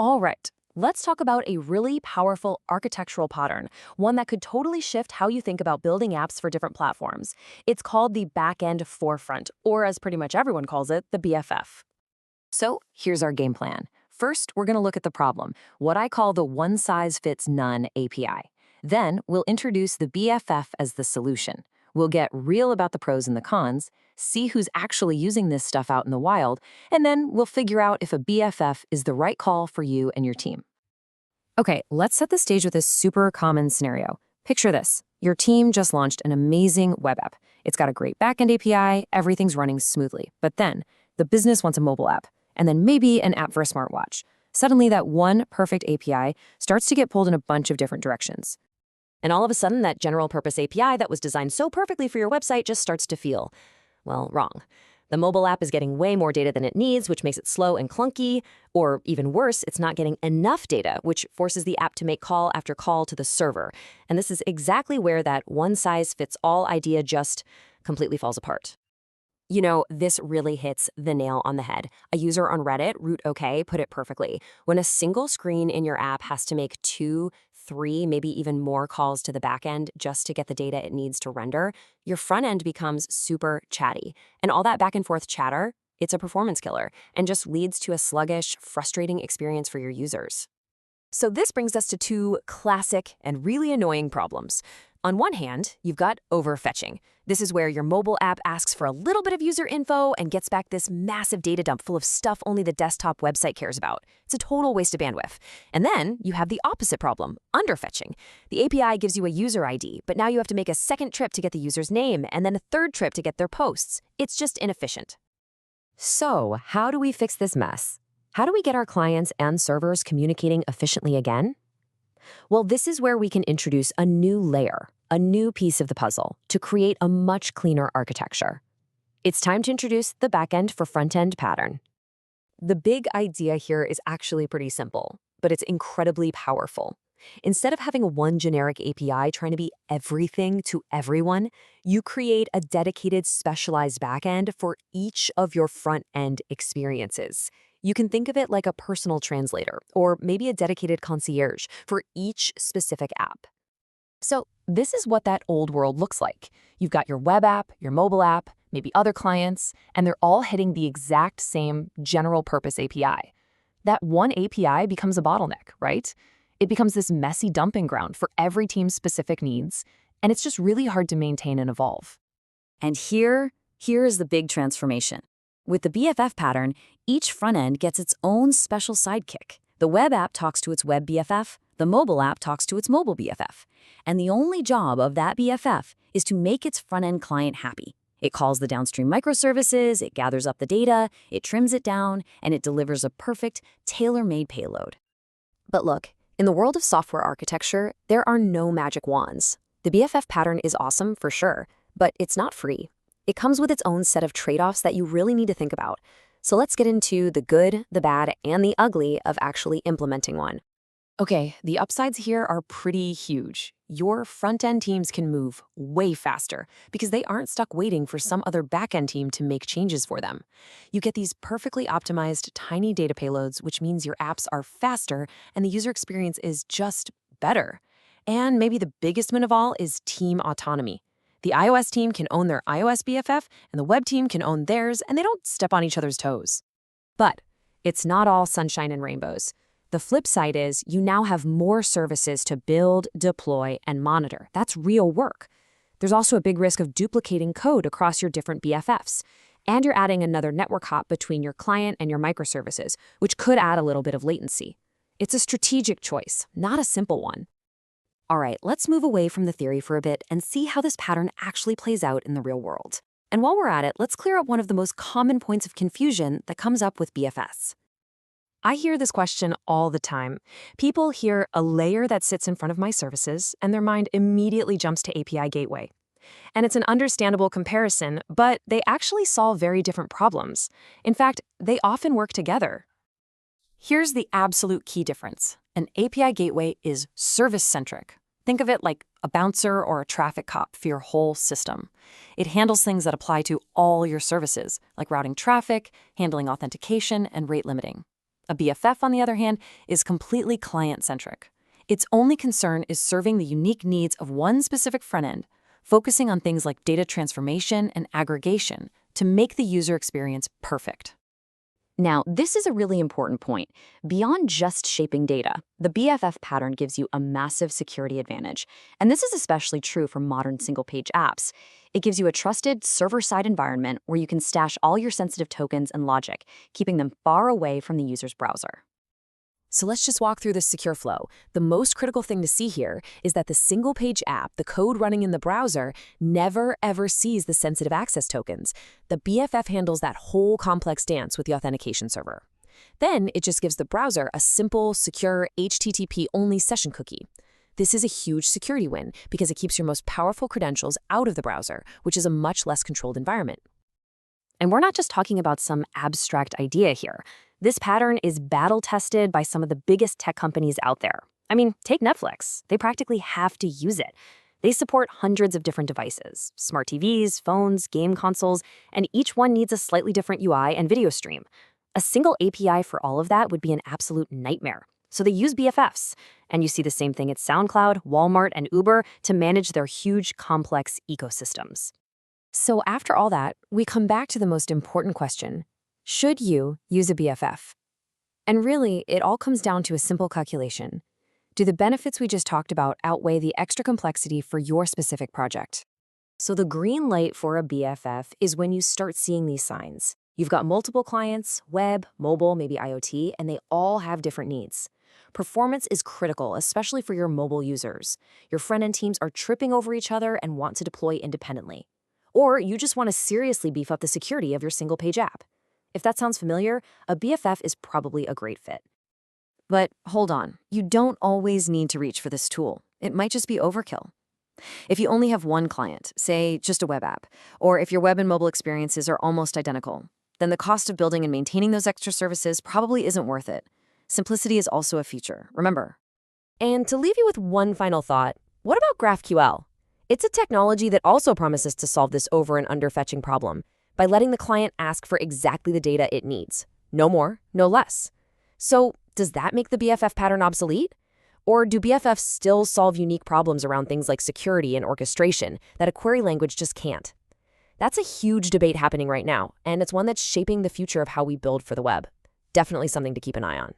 All right, let's talk about a really powerful architectural pattern, one that could totally shift how you think about building apps for different platforms. It's called the Backend Forefront, or as pretty much everyone calls it, the BFF. So here's our game plan. First, we're going to look at the problem, what I call the one-size-fits-none API. Then, we'll introduce the BFF as the solution. We'll get real about the pros and the cons, see who's actually using this stuff out in the wild, and then we'll figure out if a BFF is the right call for you and your team. Okay, let's set the stage with a super common scenario. Picture this. Your team just launched an amazing web app. It's got a great backend API, everything's running smoothly. But then, the business wants a mobile app, and then maybe an app for a smartwatch. Suddenly, that one perfect API starts to get pulled in a bunch of different directions. And all of a sudden, that general-purpose API that was designed so perfectly for your website just starts to feel, well, wrong. The mobile app is getting way more data than it needs, which makes it slow and clunky. Or even worse, it's not getting enough data, which forces the app to make call after call to the server. And this is exactly where that one-size-fits-all idea just completely falls apart. You know, this really hits the nail on the head. A user on Reddit, RootOK, put it perfectly. When a single screen in your app has to make 2, 3, maybe even more calls to the backend just to get the data it needs to render, your front end becomes super chatty. And all that back and forth chatter, it's a performance killer and just leads to a sluggish, frustrating experience for your users. So this brings us to two classic and really annoying problems. On one hand, you've got overfetching. This is where your mobile app asks for a little bit of user info and gets back this massive data dump full of stuff only the desktop website cares about. It's a total waste of bandwidth. And then you have the opposite problem, underfetching. The API gives you a user ID, but now you have to make a second trip to get the user's name and then a third trip to get their posts. It's just inefficient. So, how do we fix this mess? How do we get our clients and servers communicating efficiently again? Well, this is where we can introduce a new layer, a new piece of the puzzle, to create a much cleaner architecture. It's time to introduce the backend for frontend pattern. The big idea here is actually pretty simple, but it's incredibly powerful. Instead of having one generic API trying to be everything to everyone, you create a dedicated specialized backend for each of your front-end experiences. You can think of it like a personal translator, or maybe a dedicated concierge for each specific app. So this is what that old world looks like. You've got your web app, your mobile app, maybe other clients, and they're all hitting the exact same general purpose API. That one API becomes a bottleneck, right? It becomes this messy dumping ground for every team's specific needs, and it's just really hard to maintain and evolve. And here is the big transformation. With the BFF pattern, each front end gets its own special sidekick. The web app talks to its web BFF, the mobile app talks to its mobile BFF. And the only job of that BFF is to make its front-end client happy. It calls the downstream microservices, it gathers up the data, it trims it down, and it delivers a perfect, tailor-made payload. But look, in the world of software architecture, there are no magic wands. The BFF pattern is awesome for sure, but it's not free. It comes with its own set of trade-offs that you really need to think about. So let's get into the good, the bad, and the ugly of actually implementing one. Okay, the upsides here are pretty huge. Your front-end teams can move way faster because they aren't stuck waiting for some other back-end team to make changes for them. You get these perfectly optimized tiny data payloads, which means your apps are faster and the user experience is just better. And maybe the biggest win of all is team autonomy. The iOS team can own their iOS BFF, and the web team can own theirs, and they don't step on each other's toes. But it's not all sunshine and rainbows. The flip side is you now have more services to build, deploy, and monitor. That's real work. There's also a big risk of duplicating code across your different BFFs. And you're adding another network hop between your client and your microservices, which could add a little bit of latency. It's a strategic choice, not a simple one. All right, let's move away from the theory for a bit and see how this pattern actually plays out in the real world. And while we're at it, let's clear up one of the most common points of confusion that comes up with BFS. I hear this question all the time. People hear a layer that sits in front of my services, and their mind immediately jumps to API gateway. And it's an understandable comparison, but they actually solve very different problems. In fact, they often work together. Here's the absolute key difference. An API gateway is service-centric. Think of it like a bouncer or a traffic cop for your whole system. It handles things that apply to all your services, like routing traffic, handling authentication, and rate limiting. A BFF, on the other hand, is completely client-centric. Its only concern is serving the unique needs of one specific front end, focusing on things like data transformation and aggregation to make the user experience perfect. Now, this is a really important point. Beyond just shaping data, the BFF pattern gives you a massive security advantage. And this is especially true for modern single-page apps. It gives you a trusted server-side environment where you can stash all your sensitive tokens and logic, keeping them far away from the user's browser. So let's just walk through this secure flow. The most critical thing to see here is that the single-page app, the code running in the browser, never ever sees the sensitive access tokens. The BFF handles that whole complex dance with the authentication server. Then it just gives the browser a simple, secure HTTP-only session cookie. This is a huge security win because it keeps your most powerful credentials out of the browser, which is a much less controlled environment. And we're not just talking about some abstract idea here. This pattern is battle-tested by some of the biggest tech companies out there. I mean, take Netflix. They practically have to use it. They support hundreds of different devices, smart TVs, phones, game consoles, and each one needs a slightly different UI and video stream. A single API for all of that would be an absolute nightmare. So they use BFFs. And you see the same thing at SoundCloud, Walmart, and Uber to manage their huge, complex ecosystems. So after all that, we come back to the most important question. Should you use a BFF? And really, it all comes down to a simple calculation. Do the benefits we just talked about outweigh the extra complexity for your specific project? So the green light for a BFF is when you start seeing these signs. You've got multiple clients, web, mobile, maybe IoT, and they all have different needs. Performance is critical, especially for your mobile users. Your front-end teams are tripping over each other and want to deploy independently. Or you just want to seriously beef up the security of your single-page app. If that sounds familiar, a BFF is probably a great fit. But hold on, you don't always need to reach for this tool. It might just be overkill. If you only have one client, say just a web app, or if your web and mobile experiences are almost identical, then the cost of building and maintaining those extra services probably isn't worth it. Simplicity is also a feature, remember. And to leave you with one final thought, what about GraphQL? It's a technology that also promises to solve this over and underfetching problem by letting the client ask for exactly the data it needs. No more, no less. So does that make the BFF pattern obsolete? Or do BFFs still solve unique problems around things like security and orchestration that a query language just can't? That's a huge debate happening right now, and it's one that's shaping the future of how we build for the web. Definitely something to keep an eye on.